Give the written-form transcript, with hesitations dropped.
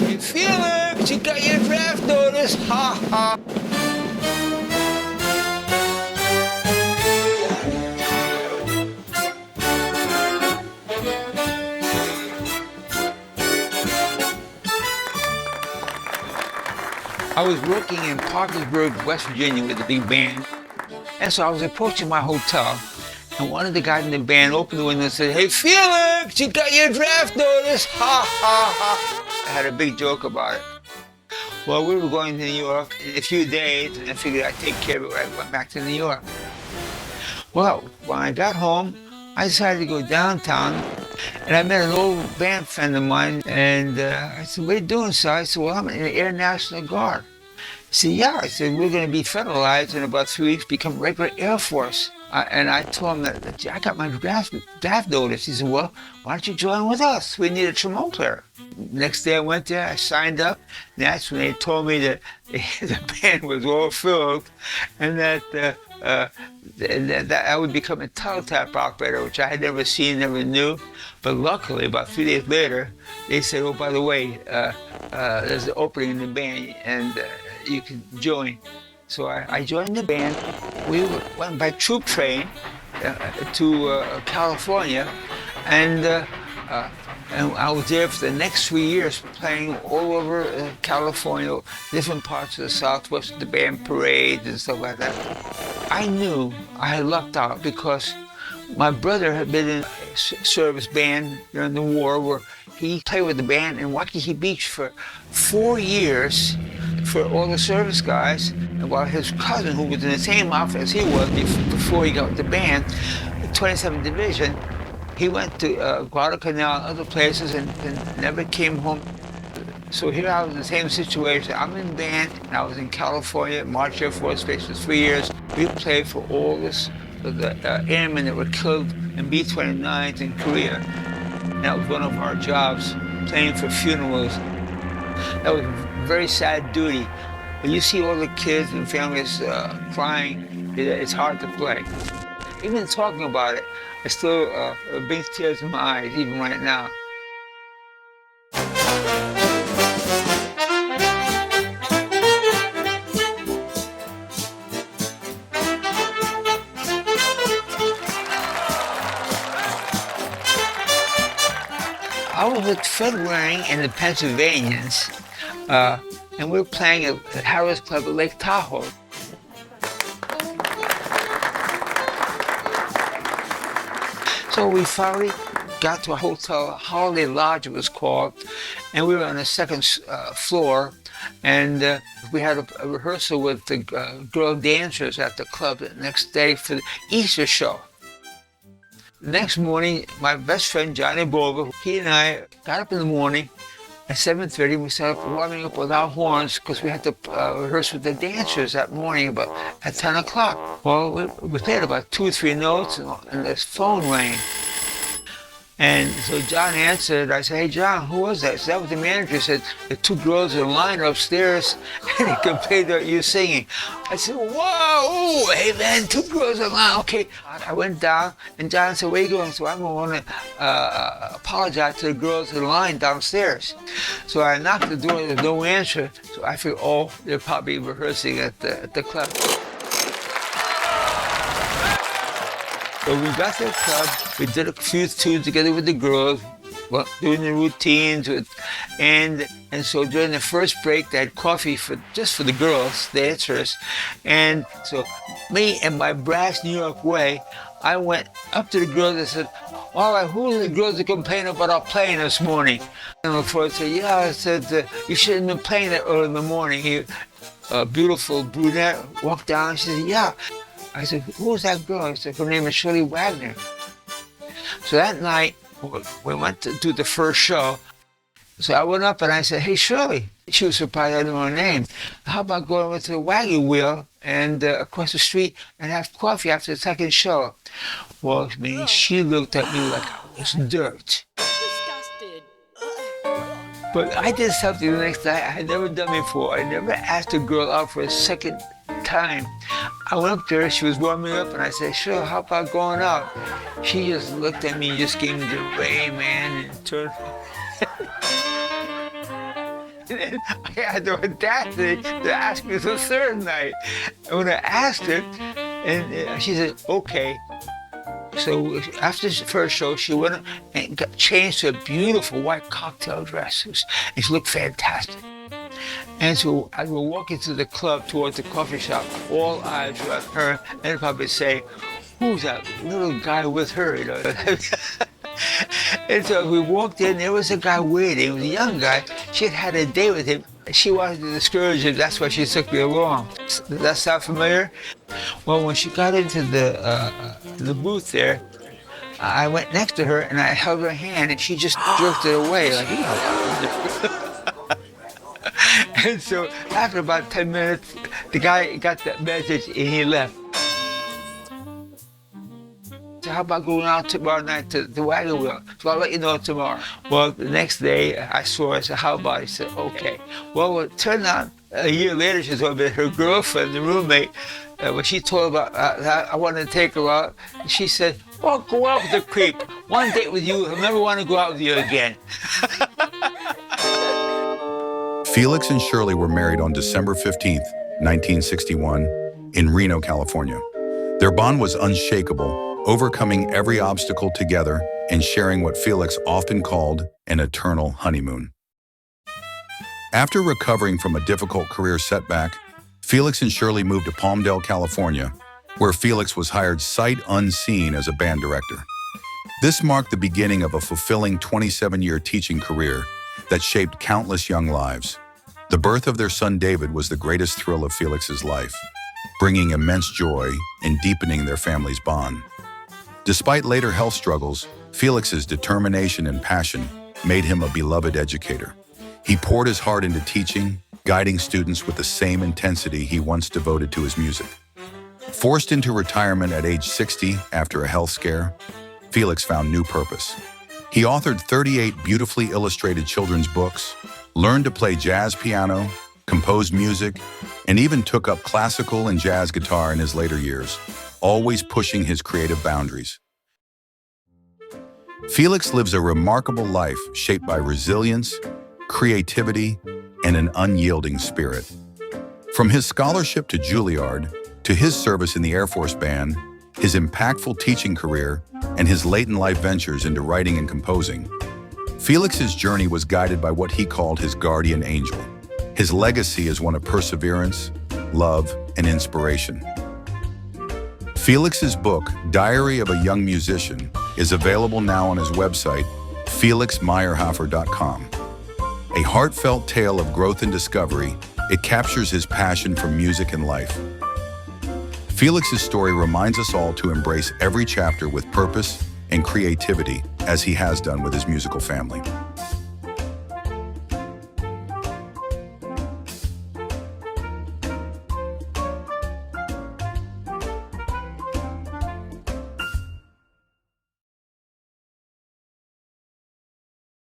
Hey, Felix, you got your draft notice. Ha ha. I was working in Parkersburg, West Virginia with a big band. And so I was approaching my hotel, and one of the guys in the band opened the window and said, "Hey, Felix, you got your draft notice." Ha ha ha. I had a big joke about it. Well, we were going to New York in a few days, and I figured I'd take care of it when I went back to New York. Well, when I got home, I decided to go downtown, and I met an old band friend of mine, and I said, "What are you doing, sir?" I said, "Well, I'm in the Air National Guard." He said, "Yeah." I said, "We're going to be federalized in about 3 weeks, become regular Air Force." And I told him that I got my draft notice. He said, "Well, why don't you join with us? We need a trombone player." Next day I went there, I signed up. That's when they told me that the band was all filled, and that I would become a teletype operator, which I had never seen, never knew. But luckily, about 3 days later, they said, "Oh, by the way, there's an opening in the band, and you can join." So I joined the band. We went by troop train to California, and I was there for the next 3 years, playing all over California, different parts of the Southwest, the band parades and stuff like that. I knew I had lucked out because my brother had been in a service band during the war, where he played with the band in Waikiki Beach for 4 years for all the service guys, and while his cousin, who was in the same outfit as he was before he got with the band, the 27th Division, he went to Guadalcanal and other places and never came home. So here I was in the same situation. I'm in band, and I was in California, March Air Force Base for 3 years. We played for all the airmen that were killed in B-29s in Korea. And that was one of our jobs, playing for funerals. That was very sad duty. When you see all the kids and families crying, it's hard to play. Even talking about it, it still brings tears in my eyes, even right now. I was with Fred Waring and the Pennsylvanians, and we were playing at Harris Club at Lake Tahoe. So we finally got to a hotel, Holiday Lodge it was called, and we were on the second floor, and we had a rehearsal with the girl dancers at the club the next day for the Easter show. The next morning, my best friend Johnny Bover, he and I got up in the morning at 7:30. We started warming up with our horns because we had to rehearse with the dancers that morning about at 10 o'clock. Well, we played about 2 or 3 notes, and this phone rang. And so John answered. I said, "Hey, John, who was that?" So that was the manager. He said, "The 2 girls in line are upstairs, and he complained about you singing." I said, "Whoa, hey man, 2 girls in line, okay." I went down, and John said, "Where are you going?" So I'm going to apologize to the girls in line downstairs. So I knocked the door, there was no answer. So I figured, oh, they're probably rehearsing at the club. So we got to the club, we did a few tunes together with the girls, doing the routines, and so during the first break they had coffee just for the girls, the dancers, and so me and my brass New York way, I went up to the girls and said, "All right, who are the girls that complain about our playing this morning?" And the first said, "Yeah," I said, "You shouldn't have been playing that early in the morning." A beautiful brunette walked down, she said, "Yeah." I said, "Who was that girl?" He said, "Her name is Shirley Wagner." So that night, we went to do the first show. So I went up and I said, "Hey, Shirley." She was surprised I knew her name. "How about going over to the wagon wheel and across the street and have coffee after the second show?" Well, man, she looked at me like I was dirt. Disgusted. But I did something the next night I had never done before. I never asked a girl out for a second time. I went up there, she was warming up, and I said, sure, how about going out? She just looked at me and just gave me the ray, man, and turned. And then I had the audacity to ask her the third night. And when I asked her, and she said, okay. So after the first show, she went and got changed to a beautiful white cocktail dress. And she looked fantastic. And so as we were walking through the club towards the coffee shop, all eyes were on her, and they'd probably say, who's that little guy with her, you know? And so we walked in, there was a guy waiting, it was a young guy. She had had a date with him. She wanted to discourage him, that's why she took me along. Does that sound familiar? Well, when she got into the booth there, I went next to her and I held her hand and she just jerked it away, like, you know. And so after about 10 minutes, the guy got that message and he left. So how about going out tomorrow night to the wagon wheel? So I'll let you know tomorrow. Well, the next day I saw her, I said, how about it? He said, okay. Well, it turned out a year later, she told me her girlfriend, the roommate, when she told her about I wanted to take her out, she said, well, go out with the creep. One date with you, I'll never want to go out with you again. Felix and Shirley were married on December 15th, 1961, in Reno, California. Their bond was unshakable, overcoming every obstacle together and sharing what Felix often called an eternal honeymoon. After recovering from a difficult career setback, Felix and Shirley moved to Palmdale, California, where Felix was hired sight unseen as a band director. This marked the beginning of a fulfilling 27-year teaching career that shaped countless young lives. The birth of their son David was the greatest thrill of Felix's life, bringing immense joy and deepening their family's bond. Despite later health struggles, Felix's determination and passion made him a beloved educator. He poured his heart into teaching, guiding students with the same intensity he once devoted to his music. Forced into retirement at age 60 after a health scare, Felix found new purpose. He authored 38 beautifully illustrated children's books, learned to play jazz piano, composed music, and even took up classical and jazz guitar in his later years, always pushing his creative boundaries. Felix lives a remarkable life shaped by resilience, creativity, and an unyielding spirit. From his scholarship to Juilliard, to his service in the Air Force Band, his impactful teaching career, and his late-in-life ventures into writing and composing, Felix's journey was guided by what he called his guardian angel. His legacy is one of perseverance, love, and inspiration. Felix's book, Diary of a Young Musician, is available now on his website, felixmayerhofer.com. A heartfelt tale of growth and discovery, it captures his passion for music and life. Felix's story reminds us all to embrace every chapter with purpose and creativity, as he has done with his musical family.